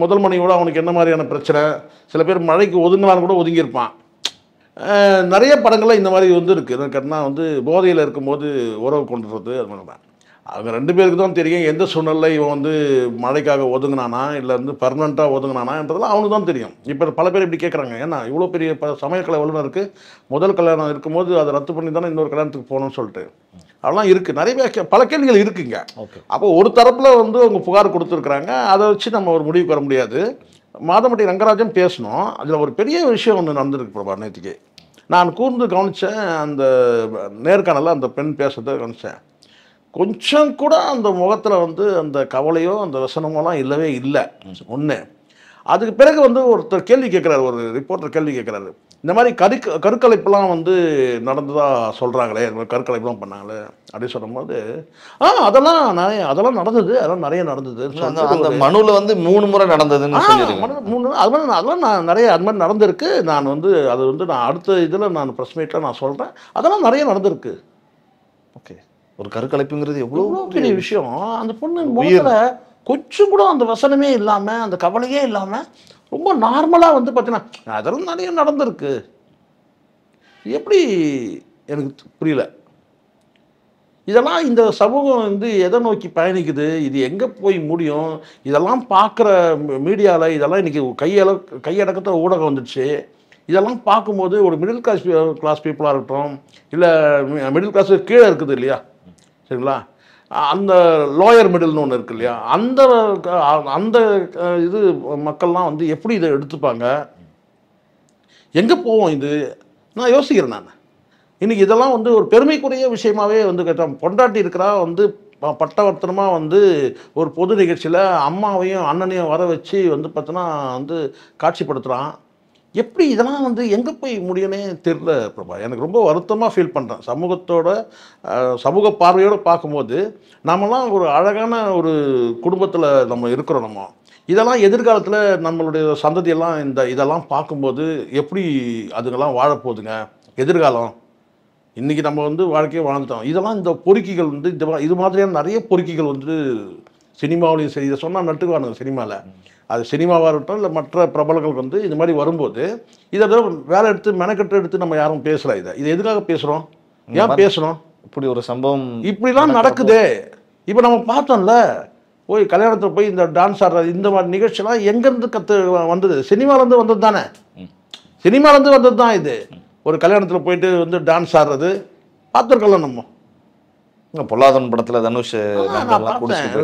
முதல் மனைவியோட அவனுக்கு என்ன மாதிரியான பிரச்சனை, சில பேர் மழைக்கு ஒதுங்கலான்னு கூட ஒதுங்கியிருப்பான். நிறைய படங்கள்லாம் இந்த மாதிரி வந்து இருக்குது. எதுவும் கேட்டால் வந்து போதையில் இருக்கும்போது உறவு கொண்டுறது அது மாதிரி தான். அவங்க 2 பேருக்கு தான் தெரியும் எந்த சூழ்நிலை இவன் வந்து மழைக்காக ஒதுங்கினானா இல்லை வந்து பர்மனெண்ட்டாக ஒதுங்கினானான்றதுலாம் அவனுக்கு தான் தெரியும். இப்போ பல பேர் இப்படி கேட்குறாங்க, ஏன்னா இவ்வளோ பெரிய சமையல் வல்லுநருக்கு முதல் கல்யாணம் இருக்கும்போது அதை ரத்து பண்ணி தானே இன்னொரு கல்யாணத்துக்கு போகணும்னு சொல்லிட்டு அதெல்லாம் இருக்குது. நிறைய பல கேள்விகள் இருக்குங்க. அப்போ ஒரு தரப்பில் வந்து அவங்க புகார் கொடுத்துருக்குறாங்க, அதை வச்சு நம்ம ஒரு முடிவுக்கு வர முடியாது. மாதம்பட்டி ரங்கராஜன் பேசணும். அதில் ஒரு பெரிய விஷயம் ஒன்று நடந்திருக்கு பிரபா. நேற்றுக்கு நான் கூர்ந்து கவனித்தேன், அந்த நேர்காணலில் அந்த பெண் பேசுறதை கவனித்தேன். கொஞ்சம் கூட அந்த முகத்தில் வந்து அந்த கவலையோ அந்த வசனமோலாம் இல்லவே இல்லை. ஒன்று. அதுக்கு பிறகு வந்து ஒருத்தர் கேள்வி கேட்குறாரு, ஒரு ரிப்போர்ட்டர் கேள்வி கேட்குறாரு, இந்த மாதிரி கருக்கலைப்புலாம் வந்து நடந்ததாக சொல்கிறாங்களே, இந்த மாதிரி கருக்கலைப்புலாம் பண்ணாங்களே அப்படின்னு சொல்லும்போது அதெல்லாம் நடந்தது, அதெல்லாம் நிறைய நடந்தது. அந்த மனுவில் வந்து 3 முறை நடந்ததுன்னு அதெல்லாம் நான் நிறைய அது மாதிரி நடந்திருக்கு. நான் வந்து அது வந்து நான் அடுத்த இதில் நான் ப்ரெஸ் மீட்டில் நான் சொல்கிறேன், அதெல்லாம் நிறைய நடந்திருக்கு. ஓகே, ஒரு கருக்கலைப்புங்கிறது எவ்வளோ பெரிய விஷயம். அந்த பொண்ணு முகத்தில் கொஞ்சம் கூட அந்த வசனமே இல்லாமல் அந்த கவலையே இல்லாமல் ரொம்ப நார்மலாக வந்து பார்த்தீங்கன்னா அதெல்லாம் நிறைய நடந்திருக்கு. எப்படி எனக்கு புரியல. இதெல்லாம் இந்த சமூகம் வந்து எதை நோக்கி பயணிக்குது, இது எங்கே போய் முடியும்? இதெல்லாம் பார்க்குற மீடியாவில் இதெல்லாம் இன்றைக்கி கையடக்கத்தில் ஊடகம் வந்துடுச்சு. இதெல்லாம் பார்க்கும்போது ஒரு மிடில் கிளாஸ் பீப்புளாக இருக்கட்டும், இல்லை மிடில் கிளாஸ் கீழே இருக்குது இல்லையா, சரிங்களா, அந்த லோயர் மிடில்னு ஒன்று இருக்கு இல்லையா, அந்த இது மக்கள்லாம் வந்து எப்படி இதை எடுத்துப்பாங்க, எங்கே போவோம்? இது நான் யோசிக்கிறேன். நான் இன்றைக்கி இதெல்லாம் வந்து ஒரு பெருமைக்குரிய விஷயமாகவே வந்து கேட்டோம். பொண்டாட்டி இருக்கிறா வந்து பட்டவர்த்தனமாக வந்து ஒரு பொது நிகழ்ச்சியில் அம்மாவையும் அண்ணனையும் வர வச்சு வந்து பார்த்தோன்னா வந்து காட்சிப்படுத்துகிறான். எப்படி இதெல்லாம் வந்து எங்கே போய் முடியும்னே தெரியல பிரபா. எனக்கு ரொம்ப வருத்தமாக ஃபீல் பண்ணுறேன். சமூக பார்வையோடு பார்க்கும்போது நாமெல்லாம் ஒரு அழகான ஒரு குடும்பத்தில் நம்ம இருக்கிறோம். நம்ம இதெல்லாம் எதிர்காலத்தில் நம்மளுடைய சந்ததியெல்லாம் இதெல்லாம் பார்க்கும்போது எப்படி அதுங்கெல்லாம் வாழப்போகுதுங்க எதிர்காலம். இன்றைக்கி நம்ம வந்து வாழ்க்கையை வாழ்ந்துட்டோம். இதெல்லாம் இந்த பொறுக்கிகள் வந்து இது மாதிரியான நிறைய பொறுக்கிகள் வந்து சினிமாவிலையும் சரி, இதை சொன்னால் நட்டுக்குவானுங்க சினிமாவில். அது சினிமாவாக இருக்கட்டும் இல்லை மற்ற பிரபலங்கள் வந்து இது மாதிரி வரும்போது இதை வேலை எடுத்து மெனக்கட்டு எடுத்து நம்ம யாரும் பேசல. இது எதுக்காக பேசுகிறோம், ஏன் பேசுகிறோம்? இப்படி ஒரு சம்பவம் இப்படிலாம் நடக்குதே. இப்போ நம்ம பார்த்தோம்ல, போய் கல்யாணத்தில் போய் இந்த டான்ஸ் ஆடுறது இந்த மாதிரி நிகழ்ச்சியெல்லாம் எங்கேருந்து வந்தது? சினிமாலேருந்து வந்தது தானே, சினிமாலேருந்து வந்தது தான். இது ஒரு கல்யாணத்தில் போயிட்டு வந்து டான்ஸ் ஆடுறது பார்த்துருக்கலாம். நம்ம பொல்லாதவன் படத்தில் தனுஷ்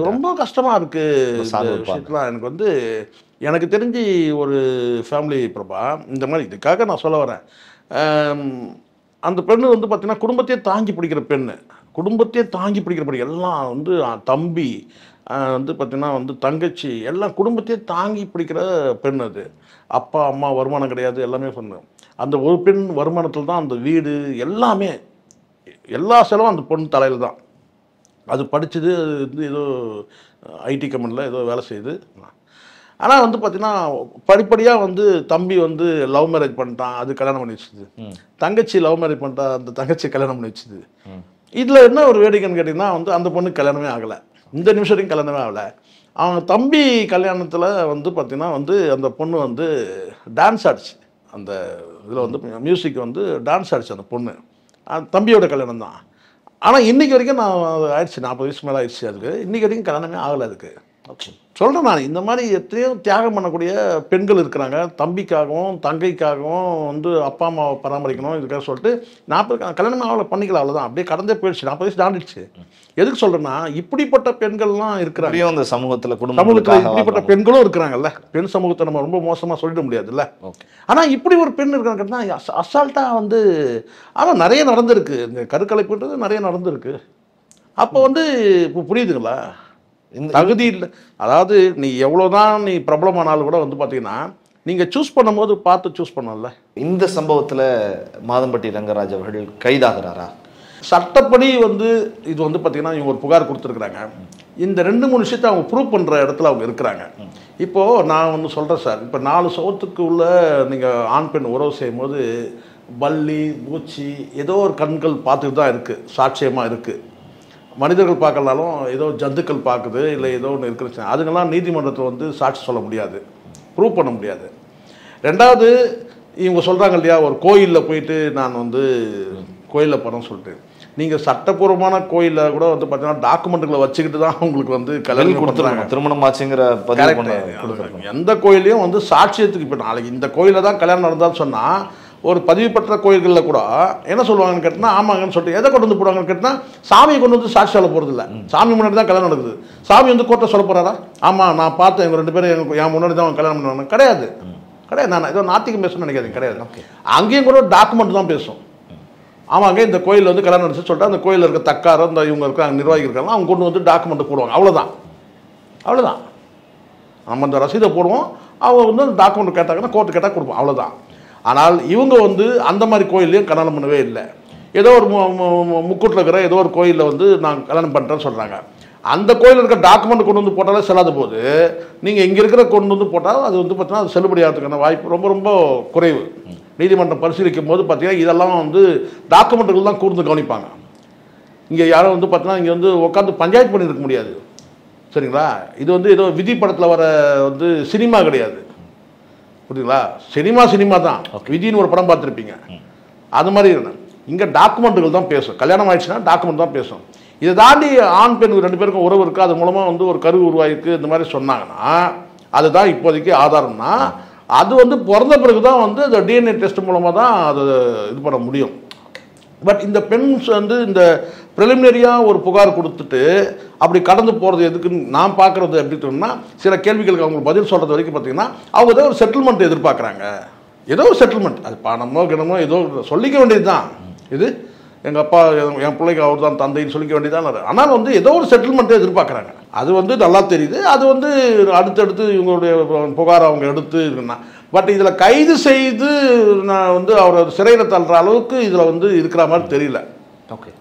ரொம்ப கஷ்டமாக இருக்குது விஷயத்துலாம். எனக்கு வந்து எனக்கு தெரிஞ்சு ஒரு ஃபேமிலி பிரபா இந்த மாதிரி இதுக்காக நான் சொல்ல வரேன். அந்த பெண்ணு வந்து பார்த்தீங்கன்னா குடும்பத்தையே தாங்கி பிடிக்கிற பெண்ணு, குடும்பத்தையே தாங்கி பிடிக்கிற எல்லாம் வந்து தம்பி வந்து பார்த்திங்கன்னா வந்து தங்கச்சி எல்லாம் குடும்பத்தையே தாங்கி பிடிக்கிற பெண் அது. அப்பா அம்மா வருமானம் கிடையாது, எல்லாமே பொண்ணு. அந்த ஒரு பெண் வருமானத்தில் தான் அந்த வீடு எல்லாமே, எல்லா செலவும் அந்த பொண்ணு தலையில் தான். அது படித்தது வந்து ஏதோ ஐடி கம்பெனியில் ஏதோ வேலை செய்யுது. ஆனால் வந்து பார்த்தீங்கன்னா படிப்படியாக வந்து தம்பி வந்து லவ் மேரேஜ் பண்ணிட்டான், அது கல்யாணம் பண்ணி வச்சுது. தங்கச்சி லவ் மேரேஜ் பண்ணிட்டா, அந்த தங்கச்சி கல்யாணம் பண்ணி வச்சுது. இதில் என்ன ஒரு வேடிக்கைன்னு கேட்டிங்கன்னா வந்து அந்த பொண்ணு கல்யாணமே ஆகலை, இந்த நிமிஷம் வரைக்கும் கல்யாணமே ஆகலை. அவங்க தம்பி கல்யாணத்தில் வந்து பார்த்திங்கன்னா வந்து அந்த பொண்ணு வந்து டான்ஸ் ஆடிச்சு. அந்த இதில் வந்து மியூசிக் வந்து டான்ஸ் ஆடிச்சு அந்த பொண்ணு. தம்பியோட கல்யாணம் தான். ஆனால் இன்றைக்கி வரைக்கும் நான் ஆயிடுச்சு, 40 வயசு மேலே ஆயிடுச்சு. அதுக்கு இன்றைக்கி வரைக்கும் கல்யாணமே ஆகலை. அதுக்கு சொல்கிறேன் நான், இந்த மாதிரி எத்தனையோ தியாகம் பண்ணக்கூடிய பெண்கள் இருக்கிறாங்க. தம்பிக்காகவும் தங்கைக்காகவும் வந்து அப்பா அம்மாவை பராமரிக்கணும் இதுக்காக சொல்லிட்டு 40 கல்யாணமே ஆகலை, பண்ணிக்கலாம், அவ்வளோதான். அப்படியே கடந்தே போயிடுச்சு, 40 வயசு தாண்டிடுச்சு. எதுக்கு சொல்கிறேன்னா இப்படிப்பட்ட பெண்கள்லாம் இருக்கிறாங்க அந்த சமூகத்தில். இப்படிப்பட்ட பெண்களும் இருக்கிறாங்கல்ல. பெண் சமூகத்தை நம்ம ரொம்ப மோசமாக சொல்லிட முடியாதுல்ல. ஆனால் இப்படி ஒரு பெண் இருக்கிறாங்கன்னா அசால்ட்டாக வந்து, ஆனால் நிறைய நடந்திருக்கு, இந்த கருக்கலைப்புன்றது நிறைய நடந்திருக்கு. அப்போ வந்து இப்போ புரியுதுங்களா, இந்த தகுதி இல்லை. அதாவது நீ எவ்வளோதான் நீ பிரபலமானாலும் கூட வந்து பார்த்தீங்கன்னா நீங்கள் சூஸ் பண்ணும்போது பார்த்து சூஸ் பண்ணல. இந்த சம்பவத்தில் மாதம்பட்டி ரங்கராஜ் அவர்கள் கைதாகிறாரா? சட்டப்படி வந்து இது வந்து பார்த்தீங்கன்னா இவங்க ஒரு புகார் கொடுத்துருக்குறாங்க. இந்த 2-3 விஷயத்தை அவங்க ப்ரூவ் பண்ணுற இடத்துல அவங்க இருக்கிறாங்க. இப்போது நான் ஒன்று சொல்கிறேன் சார், இப்போ 4 சவத்துக்கு உள்ள நீங்கள் ஆண் பெண் உறவு செய்யும் போது பல்லி பூச்சி ஏதோ ஒரு கண்கள் பார்த்துட்டு தான் இருக்குது, சாட்சியமாக இருக்குது. மனிதர்கள் பார்க்கலாலும் ஏதோ ஜந்துக்கள் பார்க்குது, இல்லை ஏதோ ஒன்று இருக்குன்னு அதுங்கெல்லாம் நீதிமன்றத்தை வந்து சாட்சி சொல்ல முடியாது, ப்ரூவ் பண்ண முடியாது. ரெண்டாவது இவங்க சொல்கிறாங்க இல்லையா, ஒரு கோயிலில் போயிட்டு நான் வந்து கோயிலில் போகிறேன்னு சொல்லிட்டு, நீங்கள் சட்டப்பூர்வமான கோயிலில் கூட வந்து பார்த்தீங்கன்னா டாக்குமெண்ட்டுகளை வச்சுக்கிட்டு தான் உங்களுக்கு வந்து கல்யாணம் கொடுத்துறாங்க, திருமணம் ஆச்சுங்கிற எந்த கோயிலையும் வந்து சாட்சியத்துக்கு. இப்போ நாளைக்கு இந்த கோயிலில் தான் கல்யாணம் நடந்தான்னு சொன்னால் ஒரு பதிவு பெற்ற கோயில்களில் கூட என்ன சொல்லுவாங்கன்னு கேட்டால் ஆமாங்கன்னு சொல்லிட்டு எதை கொண்டு வந்து போடுவாங்கன்னு கேட்டால் சாமியை கொண்டு வந்து சாட்சி சொல்ல போகிறது இல்லை. சாமி முன்னாடி தான் கல்யாணம் நடக்குது. சாமி வந்து கோர்ட்டை சொல்ல போகிறாரா, ஆமாம் நான் பார்த்தேன் இவங்க 2 பேரும் என் முன்னாடி தான் அவங்க கல்யாணம் பண்ணுவாங்க? கிடையாது, கிடையாது. நான் ஏதோ நாத்திகம் பேசணும்னு நினைக்காதீங்க, கிடையாது. அங்கேயும் கூட டாக்குமெண்ட் தான் பேசும். ஆமாங்க இந்த கோயிலில் வந்து கல்யாணம் நடந்துச்சு சொல்லிட்டு அந்த கோயிலில் இருக்க தக்காரோ இந்த இவங்க இருக்காங்க நிர்வாகி இருக்காங்க, அவங்க கொண்டு வந்து டாக்குமெண்ட்டை போடுவாங்க. அவ்வளோதான், அவ்வளோதான். நம்ம அந்த ரசீதை போடுவோம், அவங்க வந்து அந்த டாக்குமெண்ட் கேட்டாங்கன்னா கோர்ட்டு கேட்டால் கொடுப்போம், அவ்வளோதான். ஆனால் இவங்க வந்து அந்த மாதிரி கோயிலையும் கல்யாணம் பண்ணவே இல்லை. ஏதோ ஒரு முக்கூட்டில் இருக்கிற ஏதோ ஒரு கோயிலில் வந்து நான் கல்யாணம் பண்ணுறேன்னு சொல்கிறாங்க. அந்த கோயிலில் இருக்க டாக்குமெண்ட் கொண்டு வந்து போட்டாலே செல்லாத போது நீங்கள் இங்கே இருக்கிற கொண்டு வந்து போட்டால் அது வந்து பார்த்தீங்கன்னா அது செல்லுபடி ஆகிறதுக்கான வாய்ப்பு ரொம்ப ரொம்ப குறைவு. நீதிமன்றம் பரிசீலிக்கும் போது பார்த்தீங்கன்னா இதெல்லாம் வந்து டாக்குமெண்ட்டுகள் தான் கூர்ந்து கவனிப்பாங்க. இங்கே யாரும் வந்து பார்த்தீங்கன்னா இங்கே வந்து உட்காந்து பஞ்சாயத்து பண்ணியிருக்க முடியாது, சரிங்களா? இது வந்து ஏதோ விதி படத்தில் வர வந்து சினிமா கிடையாது, புரியுதுங்களா? சினிமா தான். விதின்னு ஒரு படம் பார்த்துருப்பீங்க, அது மாதிரி இங்கே டாக்குமெண்ட்டுகள் தான் பேசும். கல்யாணம் ஆயிடுச்சுன்னா டாக்குமெண்ட் தான் பேசும். இதை தாண்டி ஆண் பெண் 2 பேருக்கும் உறவு இருக்குது, அது மூலமாக வந்து ஒரு கரு உருவாயிருக்கு இந்த மாதிரி சொன்னாங்கன்னா அதுதான் இப்போதைக்கு ஆதாரம்னா அது வந்து பிறந்த பிறகு தான் வந்து அந்த டிஎன்ஏ டெஸ்ட் மூலமாக தான் அது இது பண்ண முடியும். பட் இந்த பெண்ஸ் வந்து இந்த ப்ரிலிமினரியாக ஒரு புகார் கொடுத்துட்டு அப்படி கடந்து போகிறது எதுக்குன்னு நான் பார்க்குறது எப்படி சொன்னா, சில கேள்விகளுக்கு அவங்க பதில் சொல்கிறது வரைக்கும் பார்த்தீங்கன்னா அவங்க ஏதோ ஒரு செட்டில்மெண்ட் எதிர்பார்க்குறாங்க. ஏதோ ஒரு செட்டில்மெண்ட், அது பணமோ கிணமோ ஏதோ சொல்லிக்க வேண்டியது தான். இது எங்கள் அப்பா என் பிள்ளைக்கு அவர் தான் தந்தைன்னு சொல்லிக்க வேண்டியதான். ஆனால் வந்து ஏதோ ஒரு செட்டில்மெண்ட்டை எதிர்பார்க்குறாங்க. அது வந்து நல்லா தெரியுது. அது வந்து அடுத்தடுத்து இவங்களுடைய புகாரை அவங்க எடுத்து இருக்குன்னா, பட் இதில் கைது செய்து நான் வந்து அவரை சிறையில் தள்ளுற அளவுக்கு இதில் வந்து இருக்கிற மாதிரி தெரியல. ஓகே,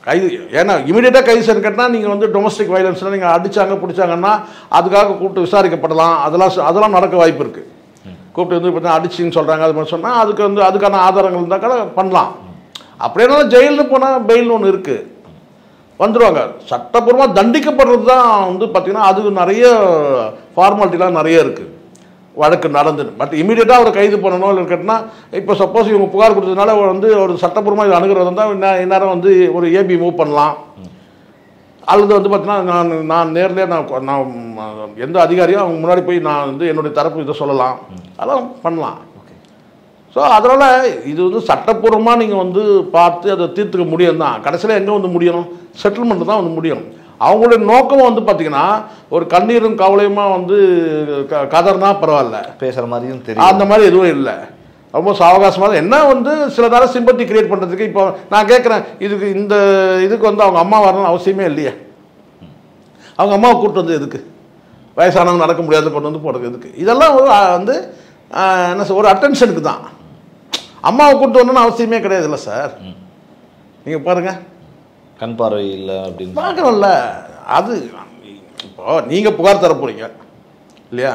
கைது ஏன்னா இமீடியட்டாக கைது செய்ய கேட்டால் நீங்கள் வந்து டொமஸ்டிக் வயலன்ஸ்னால் நீங்கள் அடித்தாங்க பிடிச்சாங்கன்னா அதுக்காக கூப்பிட்டு விசாரிக்கப்படலாம், அதெல்லாம் நடக்க வாய்ப்பு இருக்குது. கூப்பிட்டு வந்து பார்த்தீங்கன்னா அடிச்சின்னு சொல்கிறாங்க அது மாதிரி சொன்னால் அதுக்கு வந்து அதுக்கான ஆதாரங்கள் இருந்தால் கூட பண்ணலாம். அப்படியே ஜெயிலுன்னு போனால் பெயில்னு ஒன்று இருக்குது, வந்துடுவாங்க. சட்டப்பூர்வமாக தண்டிக்கப்படுறது தான் வந்து பார்த்திங்கன்னா அது நிறைய ஃபார்மாலிட்டிலாம் நிறைய இருக்குது, வழக்கு நடந்துடும். பட் இமீடியட்டாக அவரை கைது பண்ணணும் இல்லை கேட்டால் இப்போ சப்போஸ் இவங்க புகார் கொடுத்ததுனால வந்து ஒரு சட்டப்பூர்வமாக இது அணுகிறது தான் இந்நேரம் வந்து ஒரு ஏபி மூவ் பண்ணலாம். அல்லது வந்து பார்த்தீங்கன்னா நான் நேர்லேயே நான் எந்த அதிகாரியும் அவங்க முன்னாடி போய் நான் வந்து என்னுடைய தரப்பு இதை சொல்லலாம், அதெல்லாம் பண்ணலாம். ஸோ அதனால் இது வந்து சட்டப்பூர்வமாக நீங்கள் வந்து பார்த்து அதை தீர்த்துக்க முடியும் தான். கடைசியில் எங்கே வந்து முடியணும், செட்டில்மெண்ட் தான் வந்து முடியும். அவங்களுடைய நோக்கம் வந்து பார்த்தீங்கன்னா ஒரு கண்ணீரும் கவலையுமா வந்து கதர்னா பரவாயில்ல, பேசுகிற மாதிரியும் தெரியும், அந்த மாதிரி எதுவும் இல்லை. ரொம்ப சாவகாசமாக என்ன வந்து சில நேரம் சிம்பத்தி கிரியேட் பண்ணுறதுக்கு. இப்போ நான் கேட்குறேன், இதுக்கு வந்து அவங்க அம்மா வரணும்னு அவசியமே இல்லையே. அவங்க அம்மாவை கூப்பிட்டு வந்து எதுக்கு? வயசானவங்க நடக்க முடியாத கொண்டு வந்து போடுறது எதுக்கு? இதெல்லாம் வந்து என்ன சார், ஒரு அட்டென்ஷனுக்கு தான். அம்மாவை கூப்பிட்டு வரணும்னு அவசியமே கிடையாதுல்ல சார். நீங்கள் பாருங்கள், கண் பார்வை இல்லை அப்படின்னு பார்க்கணும்ல. அது இப்போ நீங்கள் புகார் தர போகிறீங்க இல்லையா,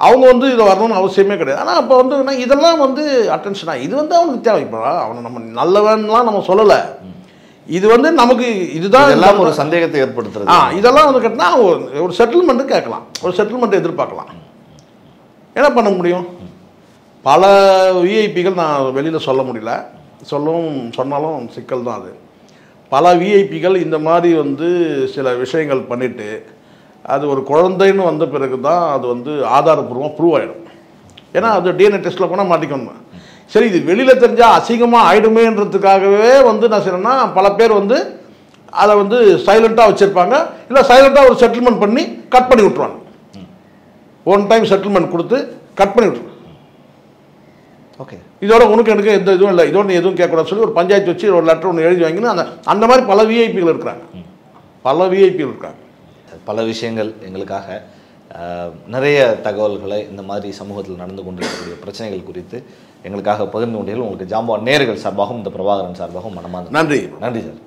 அவங்க வந்து இதை வரணும்னு அவசியமே கிடையாது. ஆனால் அப்போ வந்து இதெல்லாம் வந்து அட்டென்ஷனாக இது வந்து அவனுக்கு தேவை. இப்போ அவனை நம்ம நல்லவன்லாம் நம்ம சொல்லலை, இது வந்து நமக்கு இதுதான் எல்லாம் ஒரு சந்தேகத்தை ஏற்படுத்துறது. இதெல்லாம் வந்து கேட்டினா ஒரு செட்டில்மெண்ட்டு கேட்கலாம், ஒரு செட்டில்மெண்ட்டை எதிர்பார்க்கலாம். என்ன பண்ண முடியும்? பல விஐபிகள் நான் வெளியில் சொல்ல முடியல, சொன்னாலும் சிக்கல் தான். அது பல விஐபிகள் இந்த மாதிரி வந்து சில விஷயங்கள் பண்ணிவிட்டு அது ஒரு குழந்தைன்னு வந்த பிறகு தான் அது வந்து ஆதாரப்பூர்வமாக ப்ரூவ் ஆகிடும். ஏன்னா அது டிஎன்ஏ டெஸ்ட்டில் கூட மாட்டிக்கணும். சரி, இது வெளியில் தெரிஞ்சால் அசிங்கமாக ஆகிடுமேன்றதுக்காகவே வந்து நான் செய்யணும்னா பல பேர் வந்து அதை வந்து சைலண்ட்டாக வச்சுருப்பாங்க, இல்லை சைலண்ட்டாக ஒரு செட்டில்மெண்ட் பண்ணி கட் பண்ணி விட்ருவாங்க. ஒன் டைம் செட்டில்மெண்ட் கொடுத்து கட் பண்ணி விட்ருவாங்க. ஓகே, இதோட உனக்கு எனக்கு எந்த இதுவும் இல்லை, இதோட எதுவும் கேட்கக்கூடாது சொல்லி ஒரு பஞ்சாயத்து வச்சு ஒரு லெட்டர் ஒன்று எழுதி வாங்கினா அந்த மாதிரி பல விஐபிகள் இருக்கிறாங்க, பல விஐபிகள் இருக்காங்க. பல விஷயங்கள் எங்களுக்காக நிறைய தகவல்களை இந்த மாதிரி சமூகத்தில் நடந்து கொண்டிருக்கக்கூடிய பிரச்சனைகள் குறித்து எங்களுக்காக பகிர்ந்து கொண்டீர்கள். உங்களுக்கு ஜாம்பவான் நேயர்கள் சார்பாகவும் இந்த பிரபாகரன் சார்பாகவும் மனமார்ந்த நன்றி. நன்றி சார்.